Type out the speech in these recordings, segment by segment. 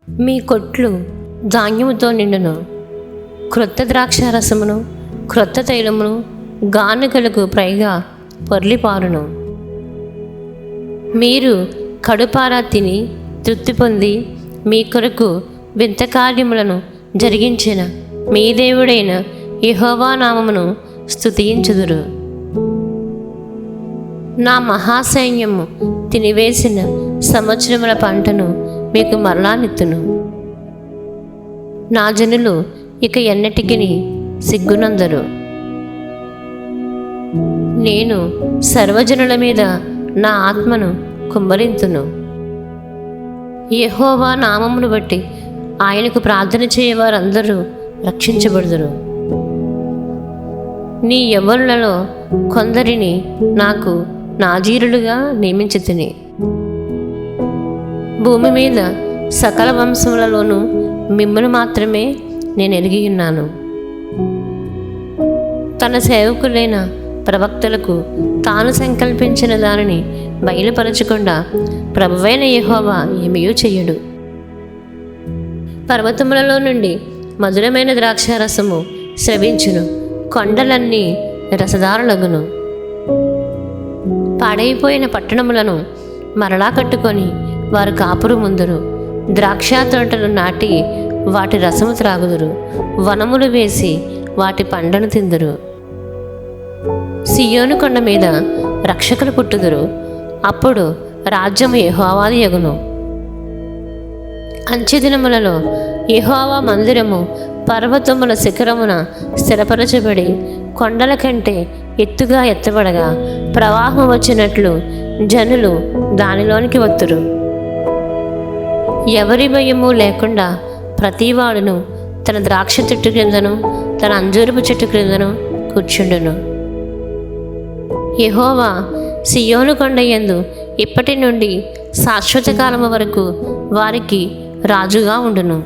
మీ కొట్లు ధాన్యముతో నిండును, క్రొత్త ద్రాక్షారసమును క్రొత్త తైలమును గానుగలకు పైగా పొర్లిపారును. మీరు కడుపారా తిని తృప్తి పొంది మీ కొరకు వింత కార్యములను జరిగించిన మీ దేవుడైన యెహోవా నామమును స్తుతించుదురు. నా మహాసైన్యము తినివేసిన సంవత్సరముల పంటను మీకు మరలా నెత్తును. నా జనులు ఇక ఎన్నటికి సిగ్గునందరు. నేను సర్వజనుల మీద నా ఆత్మను కుమ్మరింతును. యెహోవా నామమును బట్టి ఆయనకు ప్రార్థన చేయవారందరూ రక్షించబడుదురు. నీ యవ్వనులలో కొందరిని నాకు నాజీరులుగా నియమించితిని. భూమి మీద సకల వంశములలోనూ మిమ్మల్ని మాత్రమే నేను ఎరిగి ఉన్నాను. తన సేవకులైన ప్రవక్తలకు తాను సంకల్పించిన దానిని బయలుపరచకుండా ప్రభువైన యెహోవా ఏమీయూ చెయ్యడు. పర్వతములలో నుండి మధురమైన ద్రాక్షారసము స్రవించును, కొండలన్నీ రసదారులగును. పాడైపోయిన పట్టణములను మరలా కట్టుకొని వారు కాపురు ముందురు. ద్రాక్ష తోటలు నాటి వాటి రసము త్రాగుదురు, వనములు వేసి వాటి పండ్లను తిందురు. సియోను కొండ మీద రక్షకులు పుట్టుదురు, అప్పుడు రాజ్యము యెహోవాది యగును. అంచెదినములలో యెహోవా మందిరము పర్వతముల శిఖరమున స్థిరపరచబడి కొండల కంటే ఎత్తుగా ఎత్తబడగా ప్రవాహం వచ్చినట్లు జనులు దానిలోనికి వత్తురు. ఎవరి భయము లేకుండా ప్రతివాడును తన ద్రాక్ష చెట్టు క్రిందను తన అంజూరపు చెట్టు క్రిందను కూర్చుండును. యెహోవా సియోను కొండయందు ఇప్పటి నుండి శాశ్వత కాలము వరకు వారికి రాజుగా ఉండును.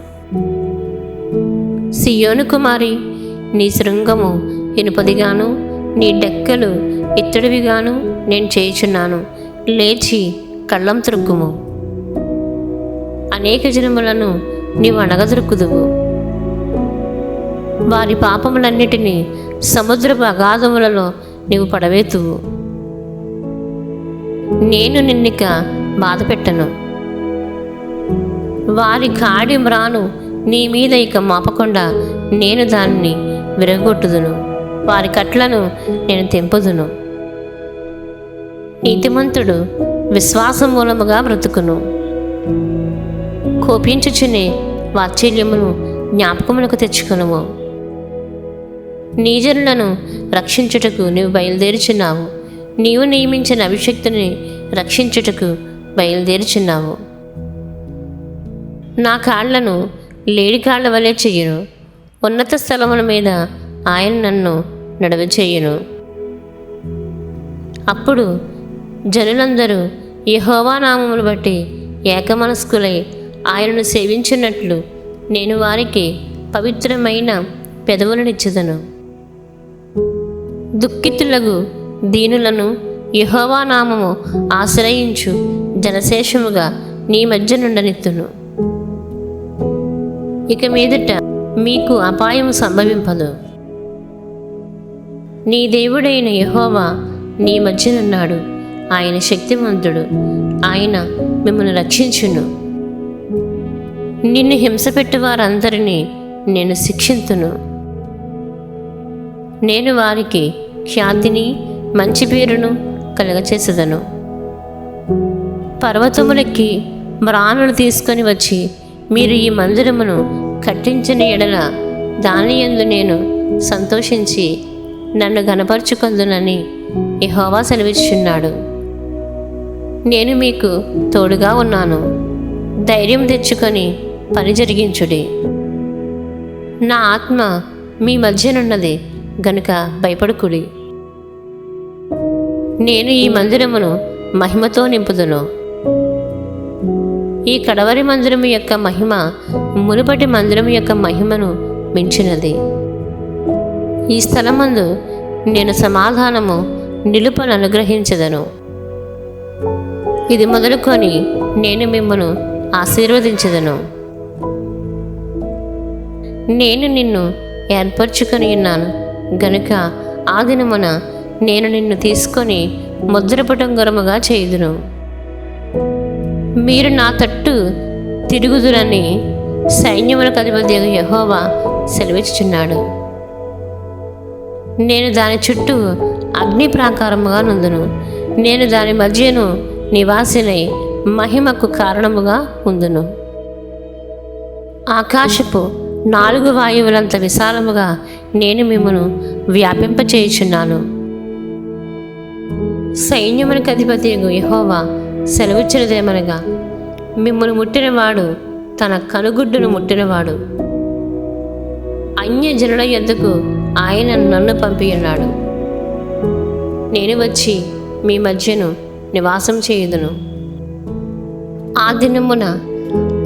సియోను కుమారి, నీ శృంగము ఇనుపదిగాను నీ డెక్కలు ఇత్తడివిగాను నేను చేయుచున్నాను. లేచి కళ్ళం త్రొక్కుము. అనేక జనములను నీవు అణగదొరుకుదువు. వారి పాపములన్నిటినీ సముద్రపు అగాధములలో నీవు పడవేతువు. నేను నిన్నిక బాధ పెట్టను. వారి కాడి మ్రాను నీ మీద ఇక మోపకుండా నేను దానిని విరగొట్టుదును. వారి కట్లను నేను తెంపుదును. నీతిమంతుడు విశ్వాసం మూలముగా బ్రతుకును. కోపించుచునే వాత్సల్యమును జ్ఞాపకములకు తెచ్చుకొనుము. నీ జనులను రక్షించుటకు నీవు బయలుదేరుచున్నావు. నీవు నియమించిన అభిషక్తుని రక్షించుటకు బయలుదేరుచున్నావు. నా కాళ్లను లేడి కాళ్ల వలె చెయ్యును. ఉన్నత స్థలముల మీద ఆయన నన్ను నడువ చేయును. అప్పుడు జనులందరూ యెహోవా నామమును బట్టి ఏకమనస్కులై ఆయనను సేవించున్నట్లు నేను వారికి పవిత్రమైన పెదవులనిచ్చెదను. దుఃఖితులకు దీనులను యెహోవా నామము ఆశ్రయించు జనశేషముగా నీ మధ్య నుండనిత్తును. ఇక మీదట మీకు అపాయము సంభవింపదు. నీ దేవుడైన యెహోవా నీ మధ్యనున్నాడు. ఆయన శక్తివంతుడు. ఆయన మిమ్మల్ని రక్షించును. నిన్ను హింసపెట్టు వారందరినీ నేను శిక్షింతును. నేను వారికి ఖ్యాతిని మంచి పేరును కలుగచేసేదను. పర్వతములెక్కి మ్రానులు తీసుకొని వచ్చి మీరు ఈ మందిరమును కట్టించిన ఎడల దాని యందు నేను సంతోషించి నన్ను ఘనపరుచుకొందునని యెహోవా సెలవిచ్చుచున్నాడు. నేను మీకు తోడుగా ఉన్నాను. ధైర్యం తెచ్చుకొని పని జరిగించుడి. నా ఆత్మ మీ మధ్యనున్నది గనుక భయపడుకుడి. నేను ఈ మందిరమును మహిమతో నింపుదును. ఈ కడవరి మందిరము యొక్క మహిమ మునుపటి మందిరము యొక్క మహిమను మించినది. ఈ స్థలమందు నేను సమాధానము నిలుపను అనుగ్రహించదను. ఇది మొదలుకొని నేను మిమ్మను ఆశీర్వదించదను. నేను నిన్ను ఏర్పరచుకొని ఉన్నాను గనుక ఆ దినమున నేను నిన్ను తీసుకొని ముద్రపటంగరముగా చేయుదును. మీరు నా తట్టు తిరుగుదురని సైన్యములకు అధిపతియగు యెహోవా సెలవిచ్చుచున్నాడు. నేను దాని చుట్టూ అగ్ని ప్రాకారముగా నుందును. నేను దాని మధ్యను నివాసినై మహిమకు కారణముగా ఉందును. ఆకాశపు 4 వాయువులంత విశాలముగా నేను మిమ్మను వ్యాపింపచేయుచున్నాను. సైన్యములకు అధిపతియగు యెహోవా సెలవిచ్చినదేమనగా, మిమ్మల్ని ముట్టినవాడు తన కనుగుడ్డును ముట్టినవాడు. అన్యజనుల యొద్దకు ఆయన నన్ను పంపియున్నాడు. నేను వచ్చి మీ మధ్యను నివాసం చేయుదును. ఆ దినమున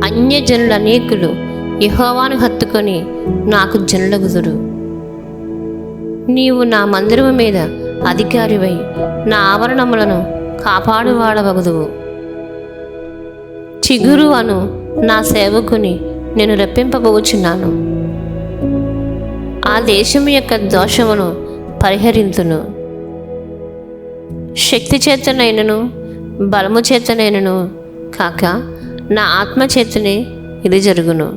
అన్యజనుల అనేకులు యెహోవాను హత్తుకొని నాకు జనులగుదురు. నీవు నా మందిరము మీద అధికారివై నా ఆవరణములను కాపాడువాడవగుదువు. చిగురు అను నా సేవకుని నేను రప్పింపబోచున్నాను. ఆ దేశము యొక్క దోషమును పరిహరింతును. శక్తి చేతనైనను బలము చేతనైనను కాక నా ఆత్మ చేతనే ఇది జరుగును.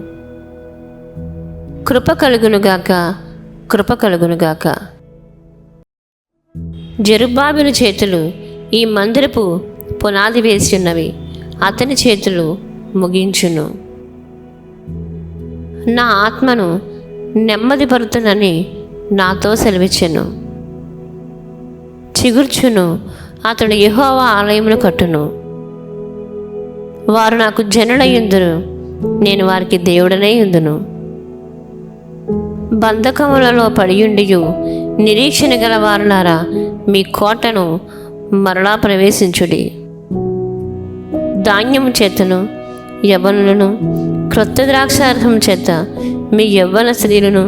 కృప కలుగునుగాక, కృప కలుగునుగాక. జెరుబ్బాబెలు చేతులు ఈ మందిరపు పునాది వేసి ఉన్నవి, అతని చేతులు ముగించును. నా ఆత్మను నెమ్మది పరుతునని నాతో సెలవిచ్చెను. చిగుర్చును, అతడు యెహోవా ఆలయమును కట్టును. వారు నాకు జనులయ్యుందురు, నేను వారికి దేవుడనై ఉందును. బంధకములలో పడియుండియు నిరీక్షణ గల వారులారా, మీ కోటను మరలా ప్రవేశించుడి. ధాన్యము చేతను యవ్వనులను, క్రొత్త ద్రాక్షారథం చేత మీ యవ్వన స్త్రీలను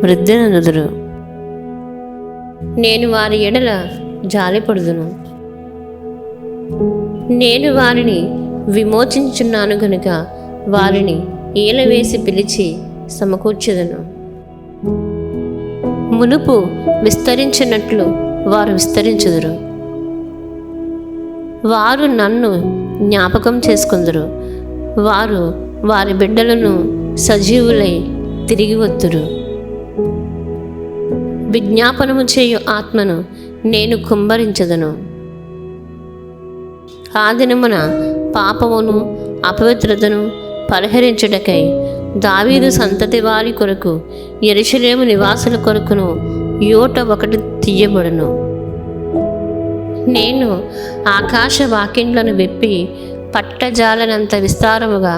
వృద్ధినందుదురు. నేను వారి ఎడల జాలిపడుదును. నేను వారిని విమోచించున్నాను గనుక వారిని ఈలవేసి పిలిచి సమకూర్చెదను. మునుపు విస్తరించినట్లు వారు విస్తరించుదురు. వారు నన్ను జ్ఞాపకం చేసుకుందురు. వారు వారి బిడ్డలను సజీవులై తిరిగి వత్తురు. విజ్ఞాపనము చేయు ఆత్మను నేను కుమ్మరించదను. ఆ దినమున పాపమును అపవిత్రతను పరిహరించుటకై దావీదు సంతతి వారి కొరకు యెరూషలేము నివాసుల కొరకును యోట ఒకటి తీయబడును. నేను ఆకాశ వాకిండ్లను విప్పి పట్టజాలనంత విస్తారముగా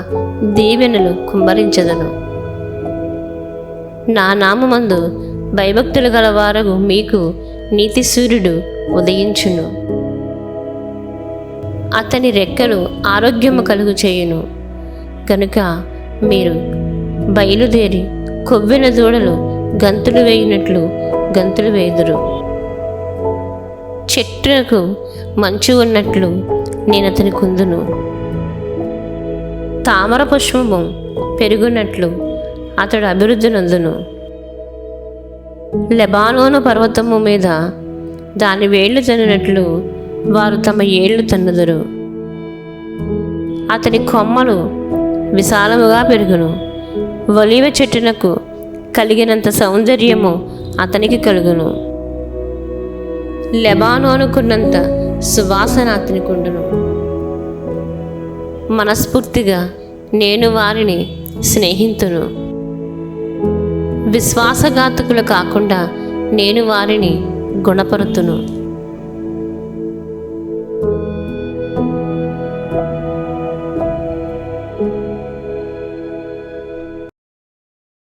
దీవెనలు కుమ్మరించదను. నా నామమందు భయభక్తులు గలవారగు మీకు నీతి సూర్యుడు ఉదయించును. అతని రెక్కలు ఆరోగ్యము కలుగు చేయును. కనుక మీరు బయలుదేరి కొవ్విన దూడలు గంతులు వేయినట్లు గంతులు వేయుదురు. చెట్టుకు మంచు ఉన్నట్లు నేను అతని కుందును. తామర పుష్పము పెరుగునట్లు అతడు అభివృద్ధి నందును. లెబానోను పర్వతము మీద దాని వేళ్లు తన్నినట్లు వారు తమ ఏళ్లు తన్నుదురు. అతని కొమ్మలు విశాలముగా పెరుగును. ఒలీవ చెట్టునకు కలిగినంత సౌందర్యము అతనికి కలుగును. లెబానోనుకున్నంత సువాసన అతనికి ఉండును. మనస్ఫూర్తిగా నేను వారిని స్నేహితును. విశ్వాసఘాతకులు కాకుండా నేను వారిని గుణపరుతును.